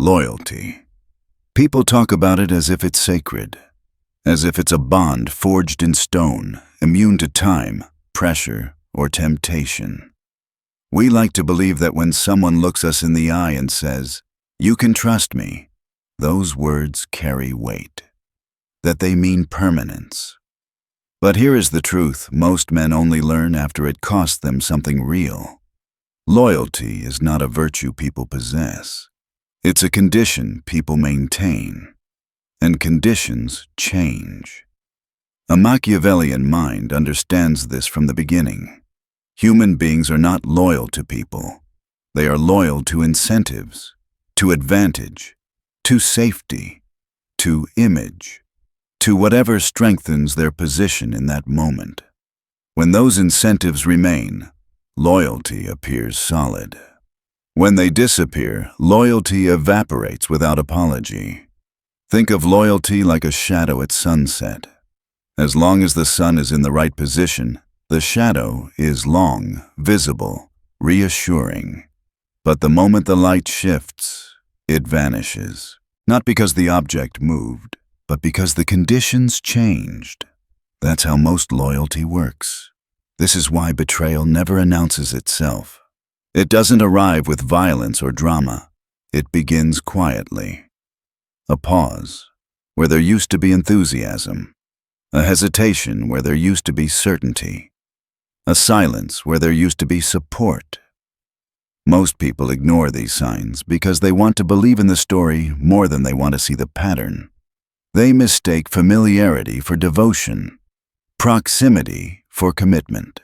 Loyalty. People talk about it as if it's sacred, as if it's a bond forged in stone, immune to time, pressure, or temptation. We like to believe that when someone looks us in the eye and says, "You can trust me," those words carry weight, that they mean permanence. But here is the truth most men only learn after it costs them something real. Loyalty is not a virtue people possess. It's a condition people maintain, and conditions change. A Machiavellian mind understands this from the beginning. Human beings are not loyal to people. They are loyal to incentives, to advantage, to safety, to image, to whatever strengthens their position in that moment. When those incentives remain, loyalty appears solid. When they disappear, loyalty evaporates without apology. Think of loyalty like a shadow at sunset. As long as the sun is in the right position, the shadow is long, visible, reassuring. But the moment the light shifts, it vanishes. Not because the object moved, but because the conditions changed. That's how most loyalty works. This is why betrayal never announces itself. It doesn't arrive with violence or drama. It begins quietly. A pause, where there used to be enthusiasm. A hesitation where there used to be certainty. A silence where there used to be support. Most people ignore these signs because they want to believe in the story more than they want to see the pattern. They mistake familiarity for devotion, proximity for commitment.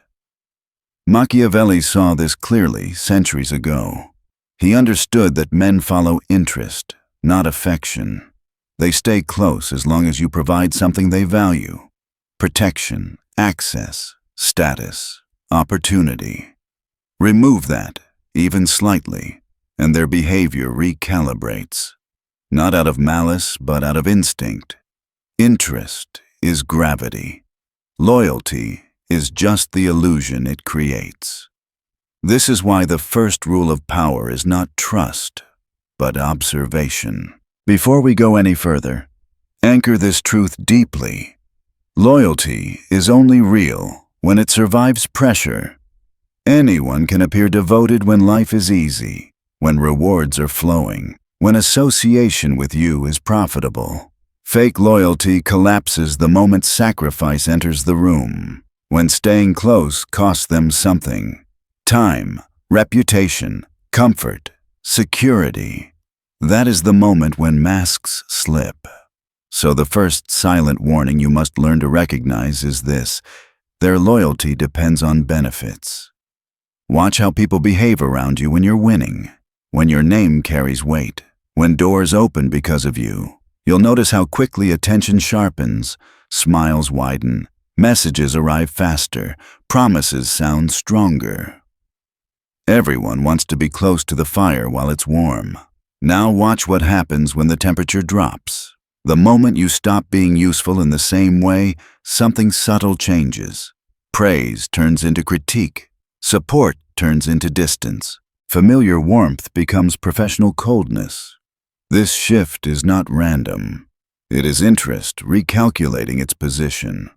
Machiavelli saw this clearly centuries ago. He understood that men follow interest, not affection. They stay close as long as you provide something they value: protection, access, status, opportunity. Remove that, even slightly, and their behavior recalibrates. Not out of malice, but out of instinct. Interest is gravity. Loyalty is just the illusion it creates. This is why the first rule of power is not trust, but observation. Before we go any further, anchor this truth deeply. Loyalty is only real when it survives pressure. Anyone can appear devoted when life is easy, when rewards are flowing, when association with you is profitable. Fake loyalty collapses the moment sacrifice enters the room, when staying close costs them something: time, reputation, comfort, security. That is the moment when masks slip. So the first silent warning you must learn to recognize is this: their loyalty depends on benefits. Watch how people behave around you when you're winning, when your name carries weight, when doors open because of you. You'll notice how quickly attention sharpens, smiles widen, messages arrive faster, promises sound stronger. Everyone wants to be close to the fire while it's warm. Now watch what happens when the temperature drops. The moment you stop being useful in the same way, something subtle changes. Praise turns into critique. Support turns into distance. Familiar warmth becomes professional coldness. This shift is not random. It is interest recalculating its position.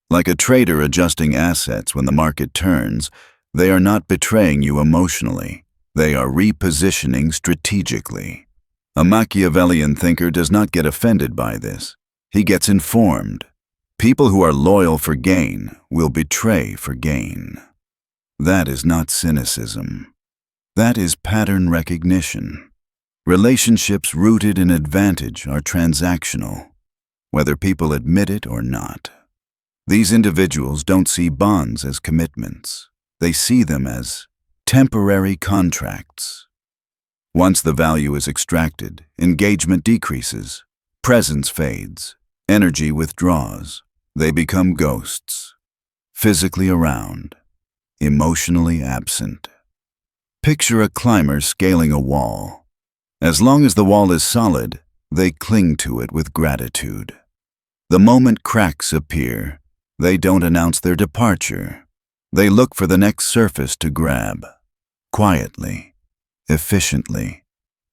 Like a trader adjusting assets when the market turns, they are not betraying you emotionally. They are repositioning strategically. A Machiavellian thinker does not get offended by this. He gets informed. People who are loyal for gain will betray for gain. That is not cynicism. That is pattern recognition. Relationships rooted in advantage are transactional, whether people admit it or not. These individuals don't see bonds as commitments. They see them as temporary contracts. Once the value is extracted, engagement decreases, presence fades, energy withdraws. They become ghosts, physically around, emotionally absent. Picture a climber scaling a wall. As long as the wall is solid, they cling to it with gratitude. The moment cracks appear, they don't announce their departure. They look for the next surface to grab, quietly, efficiently,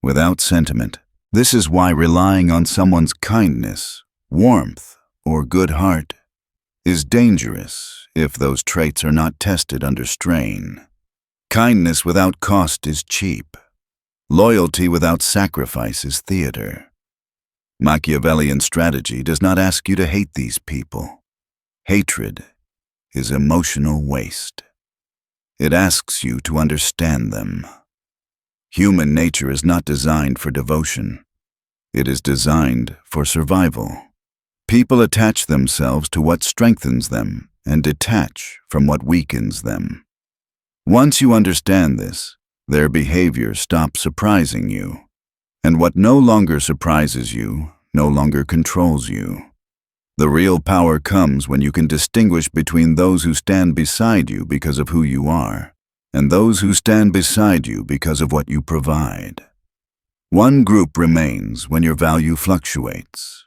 without sentiment, This is why relying on someone's kindness, warmth, or good heart is dangerous if those traits are not tested under strain. Kindness without cost is cheap. Loyalty without sacrifice is theater. Machiavellian strategy does not ask you to hate these people. Hatred is emotional waste. It asks you to understand them. Human nature is not designed for devotion. It is designed for survival. People attach themselves to what strengthens them and detach from what weakens them. Once you understand this, their behavior stops surprising you, and what no longer surprises you no longer controls you. The real power comes when you can distinguish between those who stand beside you because of who you are, and those who stand beside you because of what you provide. One group remains when your value fluctuates.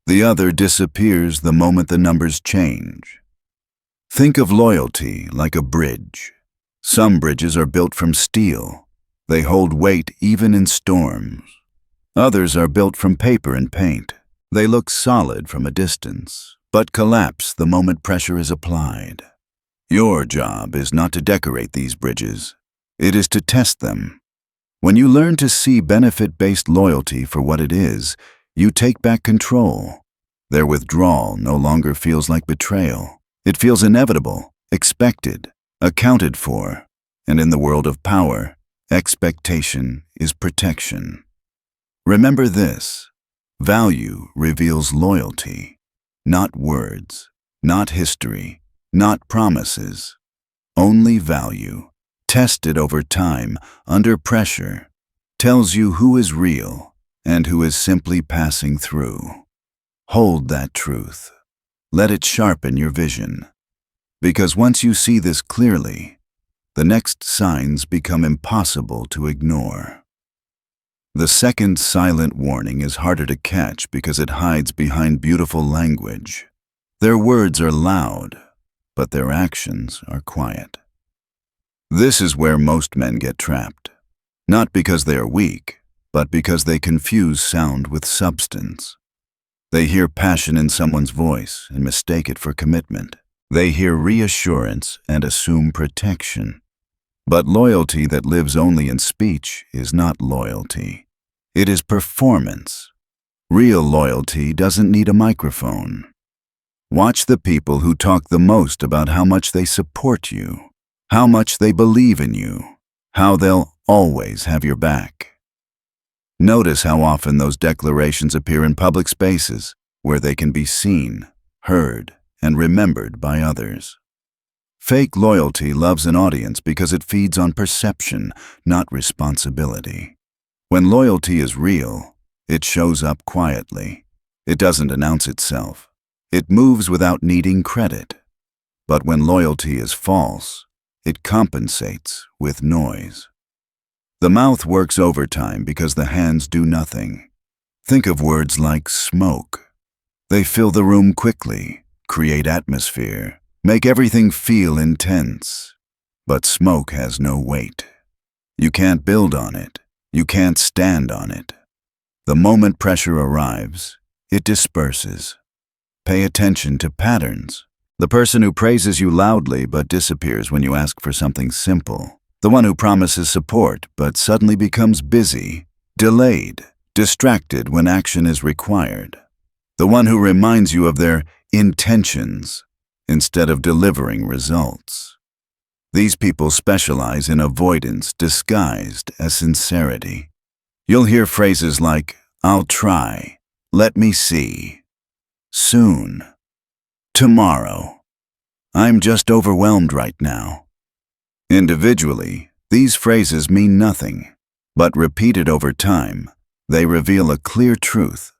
The other disappears the moment the numbers change. Think of loyalty like a bridge. Some bridges are built from steel. They hold weight even in storms. Others are built from paper and paint. They look solid from a distance, but collapse the moment pressure is applied. Your job is not to decorate these bridges. It is to test them. When you learn to see benefit-based loyalty for what it is, you take back control. Their withdrawal no longer feels like betrayal. It feels inevitable, expected, accounted for, and in the world of power, expectation is protection. Remember this: value reveals loyalty, not words, not history, not promises. Only value, tested over time, under pressure, tells you who is real and who is simply passing through. Hold that truth. Let it sharpen your vision. Because once you see this clearly, the next signs become impossible to ignore. The second silent warning is harder to catch because it hides behind beautiful language. Their words are loud, but their actions are quiet. This is where most men get trapped. Not because they are weak, but because they confuse sound with substance. They hear passion in someone's voice and mistake it for commitment. They hear reassurance and assume protection. But loyalty that lives only in speech is not loyalty. It is performance. Real loyalty doesn't need a microphone. Watch the people who talk the most about how much they support you, how much they believe in you, how they'll always have your back. Notice how often those declarations appear in public spaces where they can be seen, heard, and remembered by others. Fake loyalty loves an audience because it feeds on perception, not responsibility. When loyalty is real, it shows up quietly. It doesn't announce itself. It moves without needing credit. But when loyalty is false, it compensates with noise. The mouth works overtime because the hands do nothing. Think of words like smoke. They fill the room quickly, create atmosphere, make everything feel intense. But smoke has no weight. You can't build on it. You can't stand on it. The moment pressure arrives, it disperses. Pay attention to patterns. The person who praises you loudly but disappears when you ask for something simple. The one who promises support but suddenly becomes busy, delayed, distracted when action is required. The one who reminds you of their intentions instead of delivering results. These people specialize in avoidance disguised as sincerity. You'll hear phrases like, "I'll try," "Let me see," "Soon," "Tomorrow," "I'm just overwhelmed right now." Individually, these phrases mean nothing, but repeated over time, they reveal a clear truth.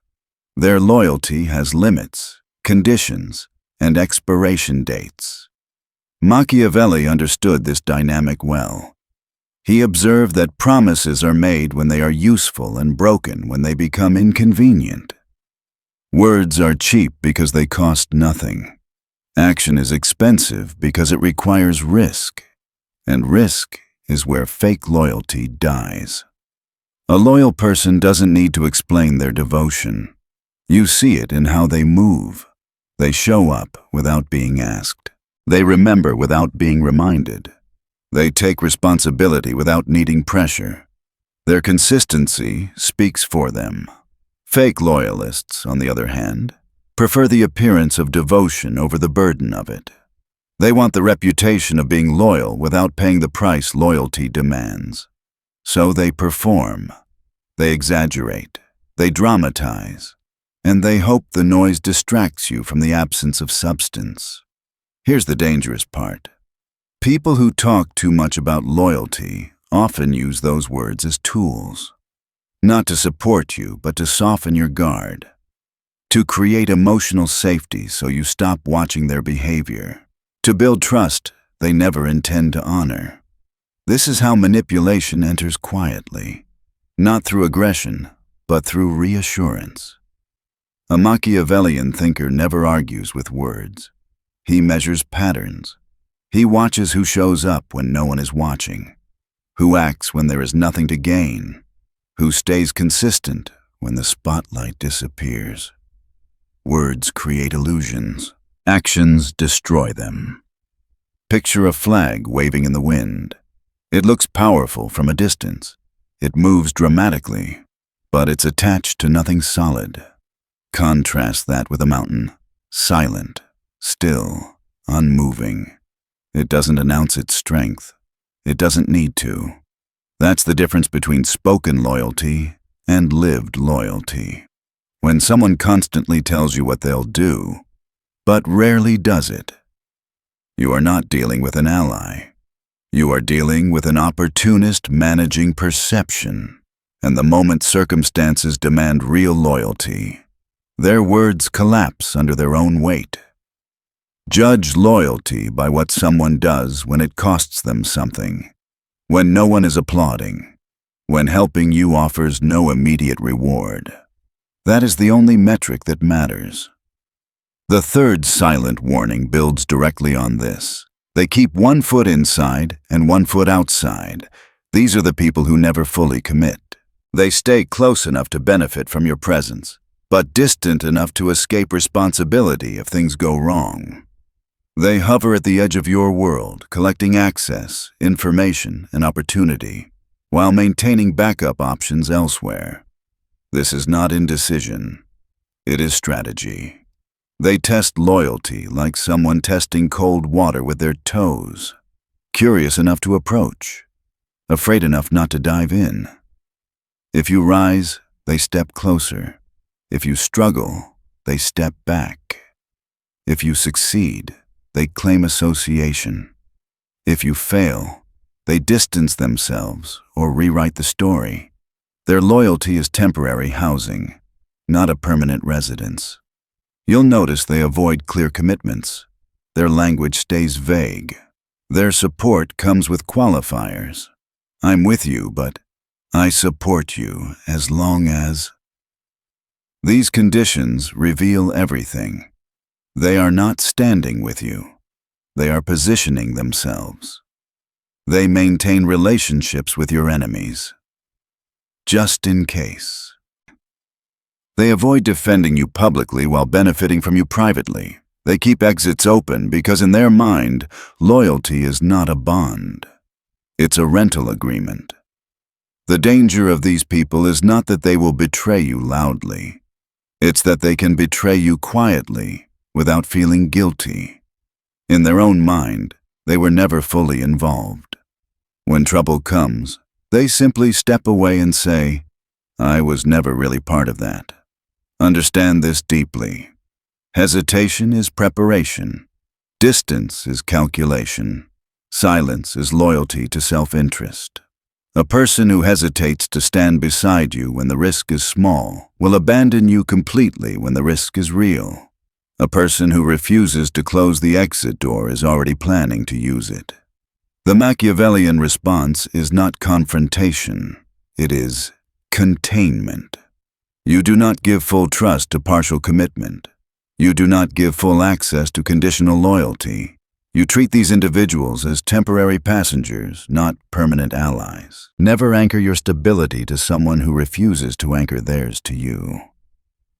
Their loyalty has limits, conditions, and expiration dates. Machiavelli understood this dynamic well. He observed that promises are made when they are useful and broken when they become inconvenient. Words are cheap because they cost nothing. Action is expensive because it requires risk. And risk is where fake loyalty dies. A loyal person doesn't need to explain their devotion. You see it in how they move. They show up without being asked. They remember without being reminded. They take responsibility without needing pressure. Their consistency speaks for them. Fake loyalists, on the other hand, prefer the appearance of devotion over the burden of it. They want the reputation of being loyal without paying the price loyalty demands. So they perform. They exaggerate. They dramatize. And they hope the noise distracts you from the absence of substance. Here's the dangerous part. People who talk too much about loyalty often use those words as tools. Not to support you, but to soften your guard. To create emotional safety so you stop watching their behavior. To build trust they never intend to honor. This is how manipulation enters quietly. Not through aggression, but through reassurance. A Machiavellian thinker never argues with words. He measures patterns. He watches who shows up when no one is watching, who acts when there is nothing to gain, who stays consistent when the spotlight disappears. Words create illusions. Actions destroy them. Picture a flag waving in the wind. It looks powerful from a distance. It moves dramatically, but it's attached to nothing solid. Contrast that with a mountain, silent, still, unmoving. It doesn't announce its strength. It doesn't need to. That's the difference between spoken loyalty and lived loyalty. When someone constantly tells you what they'll do, but rarely does it, you are not dealing with an ally. You are dealing with an opportunist managing perception. And the moment circumstances demand real loyalty, their words collapse under their own weight. Judge loyalty by what someone does when it costs them something, when no one is applauding, when helping you offers no immediate reward. That is the only metric that matters. The third silent warning builds directly on this. They keep one foot inside and one foot outside. These are the people who never fully commit. They stay close enough to benefit from your presence, but distant enough to escape responsibility if things go wrong. They hover at the edge of your world, collecting access, information, and opportunity, while maintaining backup options elsewhere. This is not indecision. It is strategy. They test loyalty like someone testing cold water with their toes, curious enough to approach, afraid enough not to dive in. If you rise, they step closer. If you struggle, they step back. If you succeed, they claim association. If you fail, they distance themselves or rewrite the story. Their loyalty is temporary housing, not a permanent residence. You'll notice they avoid clear commitments. Their language stays vague. Their support comes with qualifiers. I'm with you, but I support you as long as... These conditions reveal everything. They are not standing with you. They are positioning themselves. They maintain relationships with your enemies, just in case. They avoid defending you publicly while benefiting from you privately. They keep exits open because in their mind, loyalty is not a bond. It's a rental agreement. The danger of these people is not that they will betray you loudly. It's that they can betray you quietly without feeling guilty. In their own mind, they were never fully involved. When trouble comes, they simply step away and say, I was never really part of that. Understand this deeply. Hesitation is preparation. Distance is calculation. Silence is loyalty to self-interest. A person who hesitates to stand beside you when the risk is small will abandon you completely when the risk is real. A person who refuses to close the exit door is already planning to use it. The Machiavellian response is not confrontation. It is containment. You do not give full trust to partial commitment. You do not give full access to conditional loyalty. You treat these individuals as temporary passengers, not permanent allies. Never anchor your stability to someone who refuses to anchor theirs to you.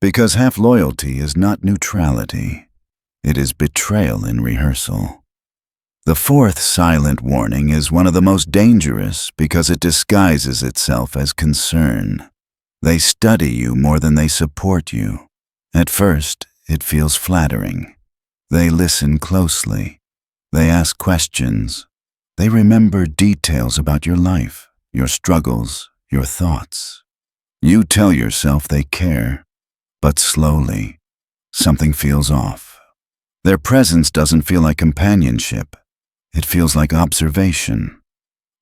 Because half loyalty is not neutrality. It is betrayal in rehearsal. The fourth silent warning is one of the most dangerous because it disguises itself as concern. They study you more than they support you. At first, it feels flattering. They listen closely. They ask questions. They remember details about your life, your struggles, your thoughts. You tell yourself they care, but slowly, something feels off. Their presence doesn't feel like companionship. It feels like observation.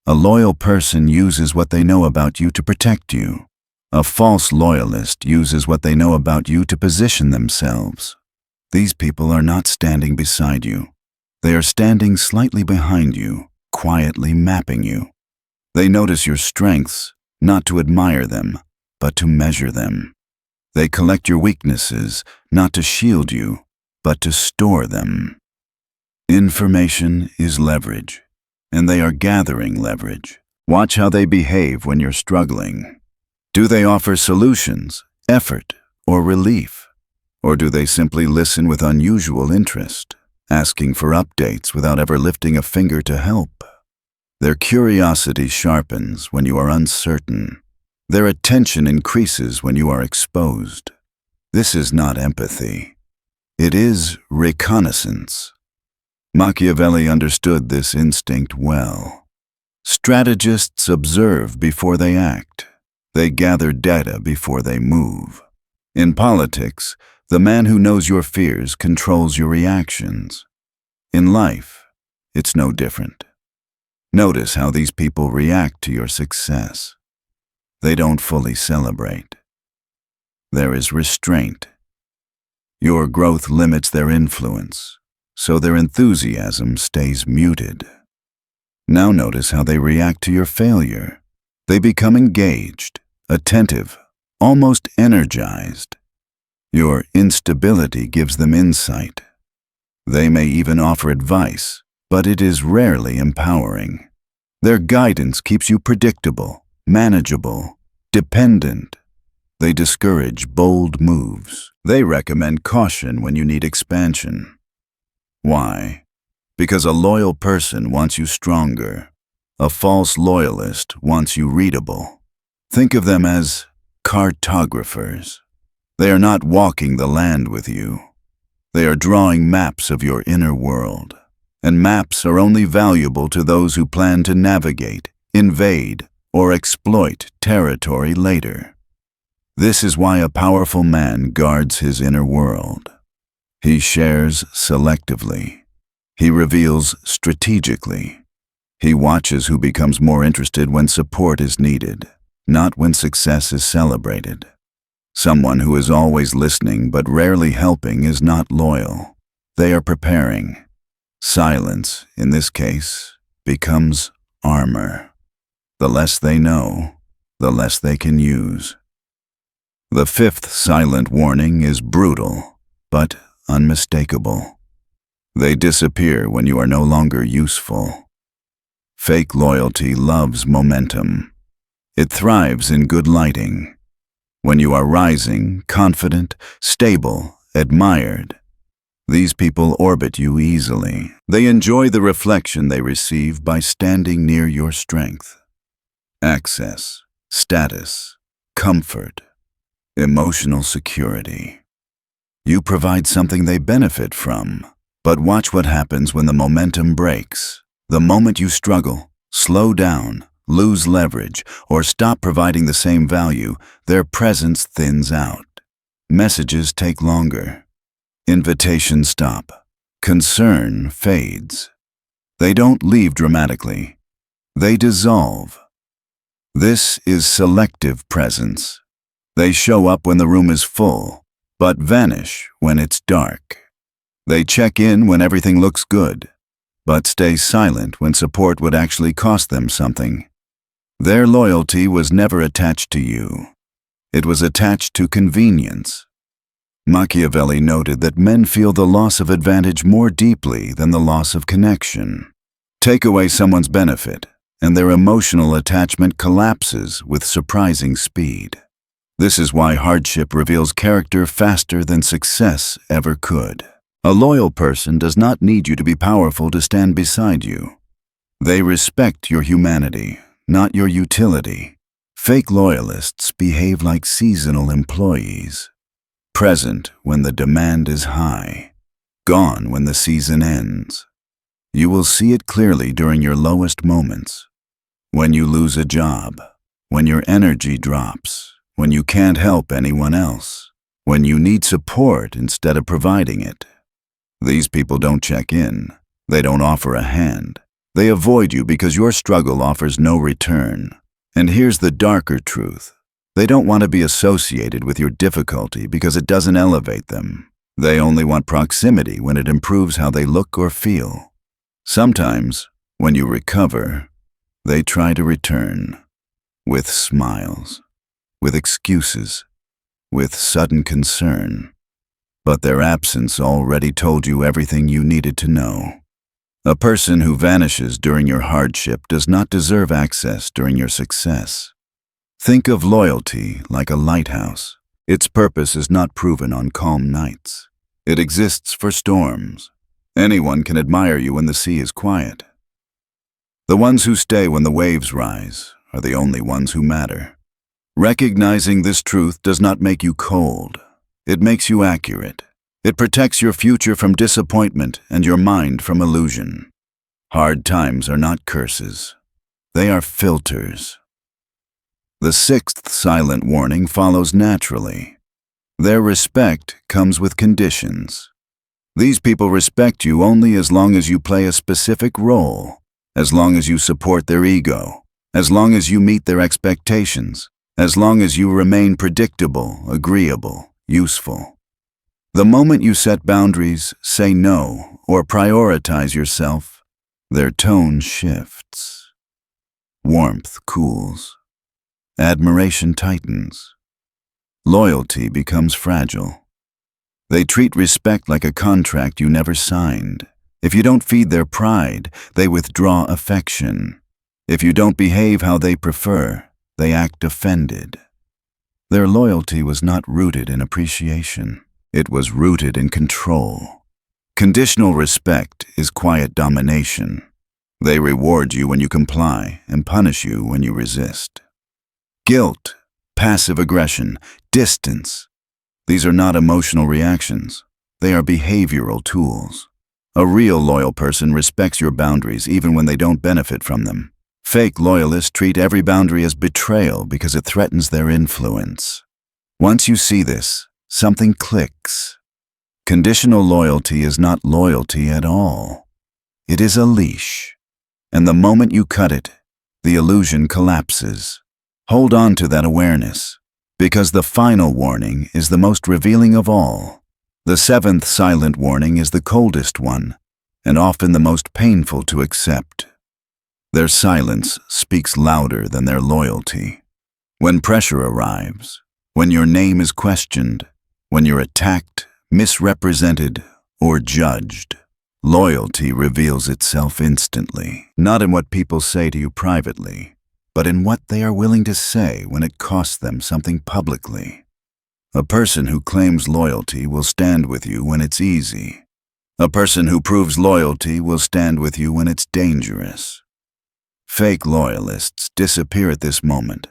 A loyal person uses what they know about you to protect you. A false loyalist uses what they know about you to position themselves. These people are not standing beside you. They are standing slightly behind you, quietly mapping you. They notice your strengths, not to admire them, but to measure them. They collect your weaknesses, not to shield you, but to store them. Information is leverage, and they are gathering leverage. Watch how they behave when you're struggling. Do they offer solutions, effort, or relief? Or do they simply listen with unusual interest, asking for updates without ever lifting a finger to help? Their curiosity sharpens when you are uncertain. Their attention increases when you are exposed. This is not empathy. It is reconnaissance. Machiavelli understood this instinct well. Strategists observe before they act. They gather data before they move. In politics, the man who knows your fears controls your reactions. In life, it's no different. Notice how these people react to your success. They don't fully celebrate. There is restraint. Your growth limits their influence, so their enthusiasm stays muted. Now notice how they react to your failure. They become engaged, attentive, almost energized. Your instability gives them insight. They may even offer advice, but it is rarely empowering. Their guidance keeps you predictable, manageable, dependent. They discourage bold moves. They recommend caution when you need expansion. Why? Because a loyal person wants you stronger. A false loyalist wants you readable. Think of them as cartographers. They are not walking the land with you. They are drawing maps of your inner world. And maps are only valuable to those who plan to navigate, invade, or exploit territory later. This is why a powerful man guards his inner world. He shares selectively. He reveals strategically. He watches who becomes more interested when support is needed, not when success is celebrated. Someone who is always listening but rarely helping is not loyal. They are preparing. Silence, in this case, becomes armor. The less they know, the less they can use. The fifth silent warning is brutal, but unmistakable. They disappear when you are no longer useful. Fake loyalty loves momentum. It thrives in good lighting. When you are rising, confident, stable, admired, these people orbit you easily. They enjoy the reflection they receive by standing near your strength. Access, status, comfort, emotional security. You provide something they benefit from, but watch what happens when the momentum breaks. The moment you struggle, slow down, lose leverage, or stop providing the same value, their presence thins out. Messages take longer. Invitations stop. Concern fades. They don't leave dramatically. They dissolve. This is selective presence. They show up when the room is full, but vanish when it's dark. They check in when everything looks good, but stay silent when support would actually cost them something. Their loyalty was never attached to you. It was attached to convenience. Machiavelli noted that men feel the loss of advantage more deeply than the loss of connection. Take away someone's benefit, and their emotional attachment collapses with surprising speed. This is why hardship reveals character faster than success ever could. A loyal person does not need you to be powerful to stand beside you. They respect your humanity, not your utility. Fake loyalists behave like seasonal employees, present when the demand is high, gone when the season ends. You will see it clearly during your lowest moments. When you lose a job, when your energy drops, when you can't help anyone else, when you need support instead of providing it. These people don't check in. They don't offer a hand. They avoid you because your struggle offers no return. And here's the darker truth. They don't want to be associated with your difficulty because it doesn't elevate them. They only want proximity when it improves how they look or feel. Sometimes, when you recover, they try to return. With smiles, with excuses, with sudden concern. But their absence already told you everything you needed to know. A person who vanishes during your hardship does not deserve access during your success. Think of loyalty like a lighthouse. Its purpose is not proven on calm nights. It exists for storms. Anyone can admire you when the sea is quiet. The ones who stay when the waves rise are the only ones who matter. Recognizing this truth does not make you cold. It makes you accurate. It protects your future from disappointment and your mind from illusion. Hard times are not curses. They are filters. The sixth silent warning follows naturally. Their respect comes with conditions. These people respect you only as long as you play a specific role, as long as you support their ego, as long as you meet their expectations, as long as you remain predictable, agreeable, useful. The moment you set boundaries, say no, or prioritize yourself, their tone shifts. Warmth cools. Admiration tightens. Loyalty becomes fragile. They treat respect like a contract you never signed. If you don't feed their pride, they withdraw affection. If you don't behave how they prefer, they act offended. Their loyalty was not rooted in appreciation. It was rooted in control. Conditional respect is quiet domination. They reward you when you comply and punish you when you resist. Guilt, passive aggression, distance. These are not emotional reactions. They are behavioral tools. A real loyal person respects your boundaries even when they don't benefit from them. Fake loyalists treat every boundary as betrayal because it threatens their influence. Once you see this, something clicks. Conditional loyalty is not loyalty at all. It is a leash. And the moment you cut it, the illusion collapses. Hold on to that awareness, because the final warning is the most revealing of all. The seventh silent warning is the coldest one, and often the most painful to accept. Their silence speaks louder than their loyalty. When pressure arrives, when your name is questioned, when you're attacked, misrepresented, or judged, loyalty reveals itself instantly, not in what people say to you privately, but in what they are willing to say when it costs them something publicly. A person who claims loyalty will stand with you when it's easy. A person who proves loyalty will stand with you when it's dangerous. Fake loyalists disappear at this moment,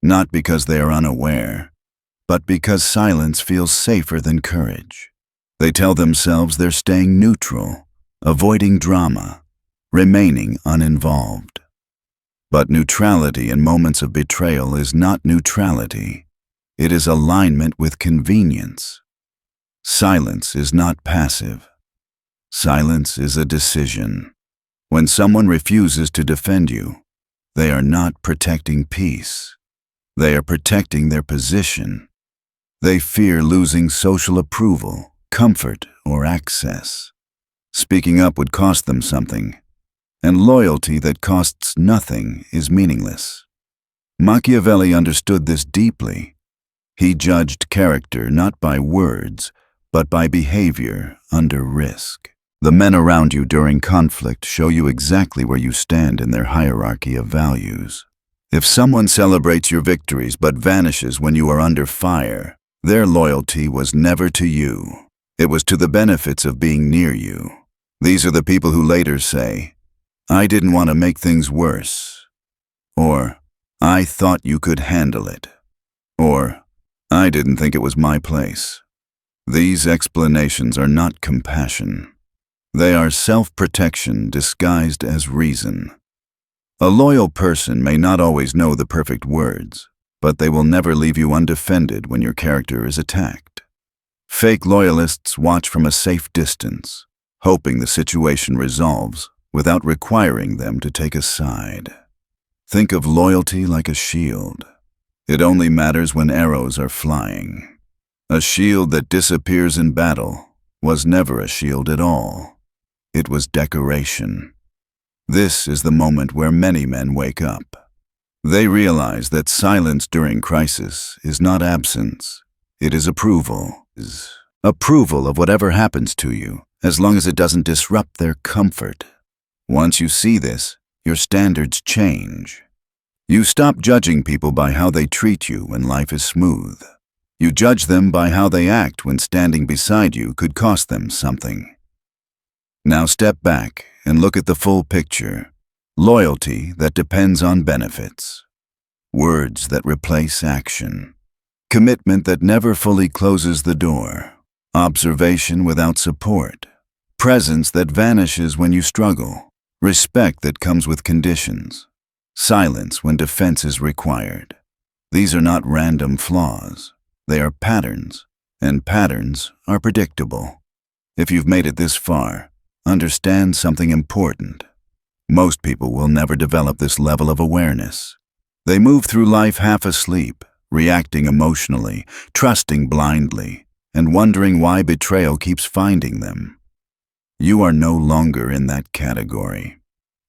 not because they are unaware, but because silence feels safer than courage. They tell themselves they're staying neutral, avoiding drama, remaining uninvolved. But neutrality in moments of betrayal is not neutrality. It is alignment with convenience. Silence is not passive. Silence is a decision. When someone refuses to defend you, they are not protecting peace. They are protecting their position. They fear losing social approval, comfort, or access. Speaking up would cost them something, and loyalty that costs nothing is meaningless. Machiavelli understood this deeply. He judged character not by words, but by behavior under risk. The men around you during conflict show you exactly where you stand in their hierarchy of values. If someone celebrates your victories but vanishes when you are under fire, their loyalty was never to you. It was to the benefits of being near you. These are the people who later say, "I didn't want to make things worse," or "I thought you could handle it," or "I didn't think it was my place." These explanations are not compassion. They are self-protection disguised as reason. A loyal person may not always know the perfect words, but they will never leave you undefended when your character is attacked. Fake loyalists watch from a safe distance, hoping the situation resolves without requiring them to take a side. Think of loyalty like a shield. It only matters when arrows are flying. A shield that disappears in battle was never a shield at all. It was decoration. This is the moment where many men wake up. They realize that silence during crisis is not absence. It is approval. Approval of whatever happens to you, as long as it doesn't disrupt their comfort. Once you see this, your standards change. You stop judging people by how they treat you when life is smooth. You judge them by how they act when standing beside you could cost them something. Now step back and look at the full picture. Loyalty that depends on benefits. Words that replace action. Commitment that never fully closes the door. Observation without support. Presence that vanishes when you struggle. Respect that comes with conditions. Silence when defense is required. These are not random flaws. They are patterns, and patterns are predictable. If you've made it this far, understand something important. Most people will never develop this level of awareness. They move through life half asleep, reacting emotionally, trusting blindly, and wondering why betrayal keeps finding them. You are no longer in that category.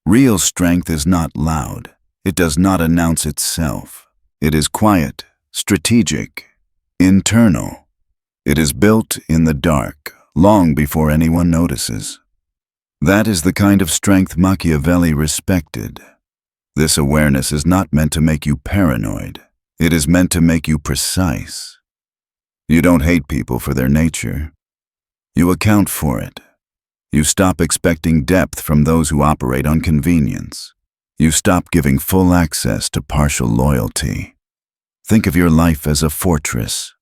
Real strength is not loud. It does not announce itself. It is quiet, strategic, internal. It is built in the dark, long before anyone notices. That is the kind of strength Machiavelli respected. This awareness is not meant to make you paranoid. It is meant to make you precise. You don't hate people for their nature. You account for it. You stop expecting depth from those who operate on convenience. You stop giving full access to partial loyalty. Think of your life as a fortress.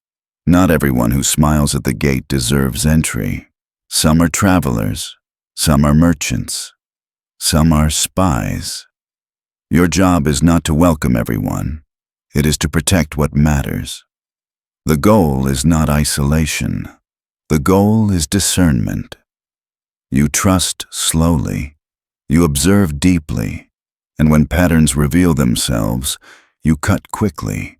Not everyone who smiles at the gate deserves entry. Some are travelers. Some are merchants. Some are spies. Your job is not to welcome everyone. It is to protect what matters. The goal is not isolation. The goal is discernment. You trust slowly. You observe deeply. And when patterns reveal themselves, you cut quickly.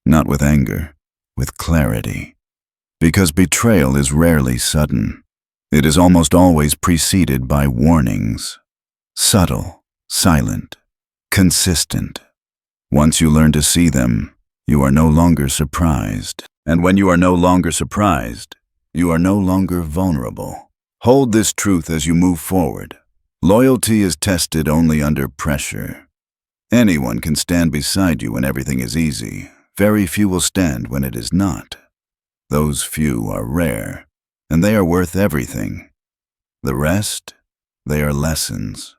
Not with anger, with clarity. Because betrayal is rarely sudden. It is almost always preceded by warnings. Subtle, silent, consistent. Once you learn to see them, you are no longer surprised. And when you are no longer surprised, you are no longer vulnerable. Hold this truth as you move forward. Loyalty is tested only under pressure. Anyone can stand beside you when everything is easy. Very few will stand when it is not. Those few are rare, and they are worth everything. The rest, they are lessons.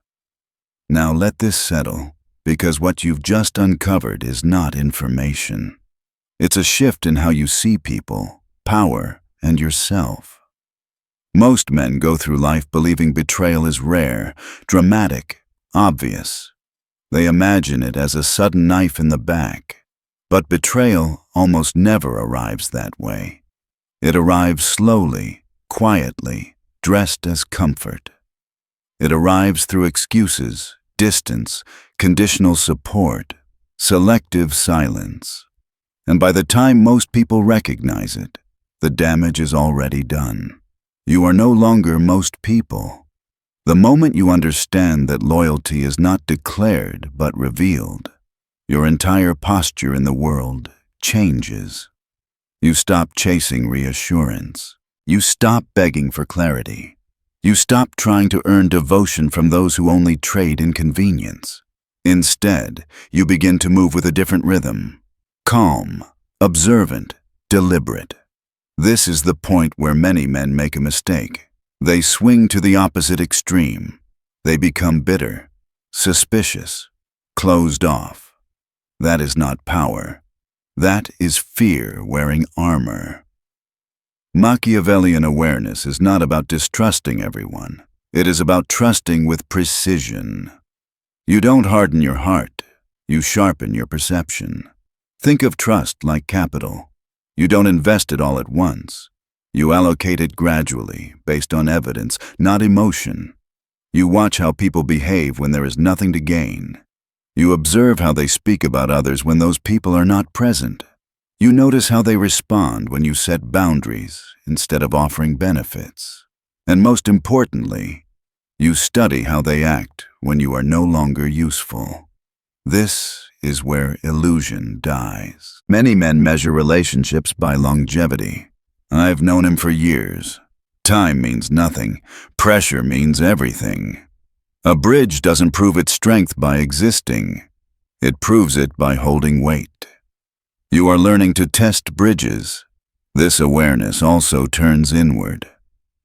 Now let this settle, because what you've just uncovered is not information. It's a shift in how you see people, power, and yourself. Most men go through life believing betrayal is rare, dramatic, obvious. They imagine it as a sudden knife in the back. But betrayal almost never arrives that way. It arrives slowly, quietly, dressed as comfort. It arrives through excuses, distance, conditional support, selective silence. And by the time most people recognize it, the damage is already done. You are no longer most people. The moment you understand that loyalty is not declared but revealed, your entire posture in the world changes. You stop chasing reassurance. You stop begging for clarity. You stop trying to earn devotion from those who only trade inconvenience. Instead, you begin to move with a different rhythm. Calm, observant, deliberate. This is the point where many men make a mistake. They swing to the opposite extreme. They become bitter, suspicious, closed off. That is not power. That is fear wearing armor. Machiavellian awareness is not about distrusting everyone. It is about trusting with precision. You don't harden your heart. You sharpen your perception. Think of trust like capital. You don't invest it all at once. You allocate it gradually, based on evidence, not emotion. You watch how people behave when there is nothing to gain. You observe how they speak about others when those people are not present. You notice how they respond when you set boundaries instead of offering benefits. And most importantly, you study how they act when you are no longer useful. This is where illusion dies. Many men measure relationships by longevity. I've known him for years. Time means nothing. Pressure means everything. A bridge doesn't prove its strength by existing. It proves it by holding weight. You are learning to test bridges. This awareness also turns inward.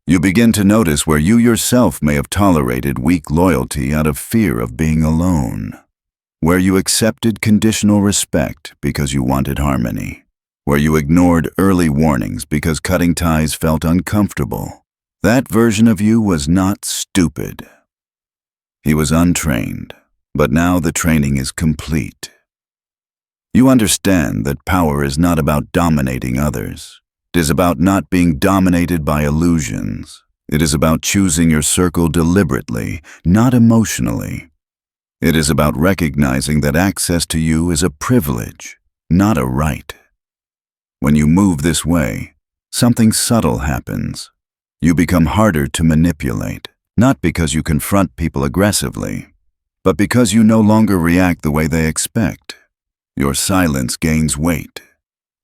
You begin to notice where you yourself may have tolerated weak loyalty out of fear of being alone. Where you accepted conditional respect because you wanted harmony. Where you ignored early warnings because cutting ties felt uncomfortable. That version of you was not stupid. He was untrained, but now the training is complete. You understand that power is not about dominating others. It is about not being dominated by illusions. It is about choosing your circle deliberately, not emotionally. It is about recognizing that access to you is a privilege, not a right. When you move this way, something subtle happens. You become harder to manipulate, not because you confront people aggressively, but because you no longer react the way they expect. Your silence gains weight.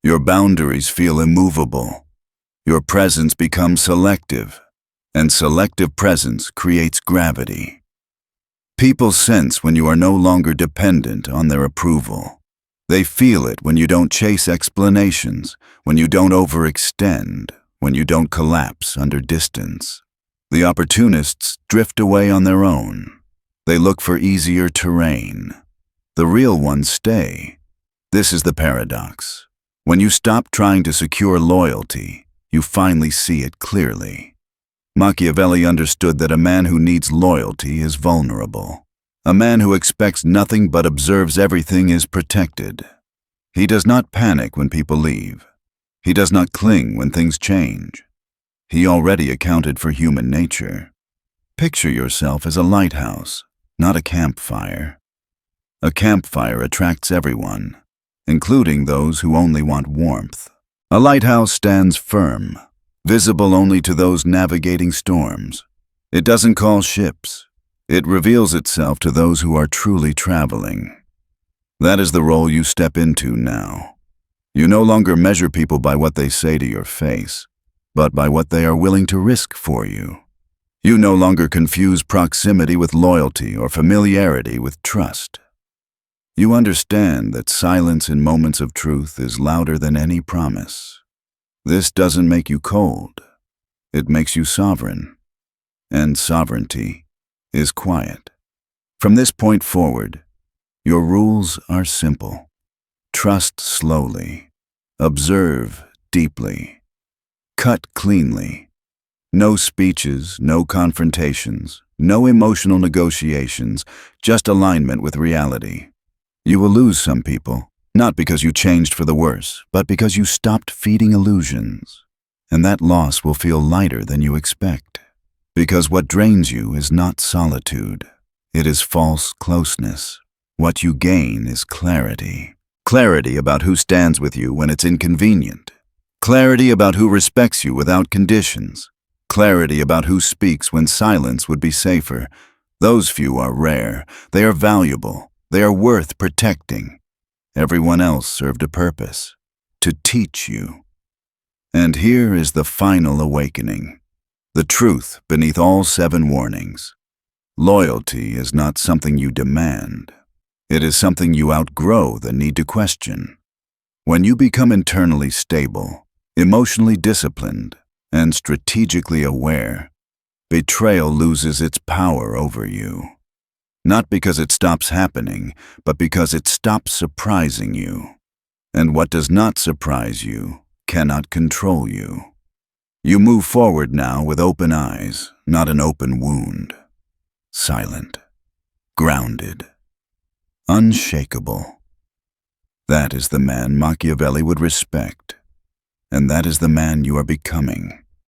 Your boundaries feel immovable. Your presence becomes selective, and selective presence creates gravity. People sense when you are no longer dependent on their approval. They feel it when you don't chase explanations, when you don't overextend, when you don't collapse under distance. The opportunists drift away on their own. They look for easier terrain. The real ones stay. This is the paradox. When you stop trying to secure loyalty, you finally see it clearly. Machiavelli understood that a man who needs loyalty is vulnerable. A man who expects nothing but observes everything is protected. He does not panic when people leave. He does not cling when things change. He already accounted for human nature. Picture yourself as a lighthouse, not a campfire. A campfire attracts everyone, including those who only want warmth. A lighthouse stands firm, visible only to those navigating storms. It doesn't call ships. It reveals itself to those who are truly traveling. That is the role you step into now. You no longer measure people by what they say to your face, but by what they are willing to risk for you. You no longer confuse proximity with loyalty or familiarity with trust. You understand that silence in moments of truth is louder than any promise. This doesn't make you cold. It makes you sovereign. And sovereignty is quiet. From this point forward, your rules are simple. Trust slowly. Observe deeply. Cut cleanly. No speeches, no confrontations, no emotional negotiations, just alignment with reality. You will lose some people, not because you changed for the worse, but because you stopped feeding illusions. And that loss will feel lighter than you expect. Because what drains you is not solitude. It is false closeness. What you gain is clarity. Clarity about who stands with you when it's inconvenient. Clarity about who respects you without conditions. Clarity about who speaks when silence would be safer. Those few are rare. They are valuable. They are worth protecting. Everyone else served a purpose. To teach you. And here is the final awakening, the truth beneath all 7 warnings. Loyalty is not something you demand. It is something you outgrow the need to question. When you become internally stable, emotionally disciplined, and strategically aware, betrayal loses its power over you. Not because it stops happening, but because it stops surprising you. And what does not surprise you cannot control you. You move forward now with open eyes, not an open wound. Silent, grounded, unshakable. That is the man Machiavelli would respect, and that is the man you are becoming.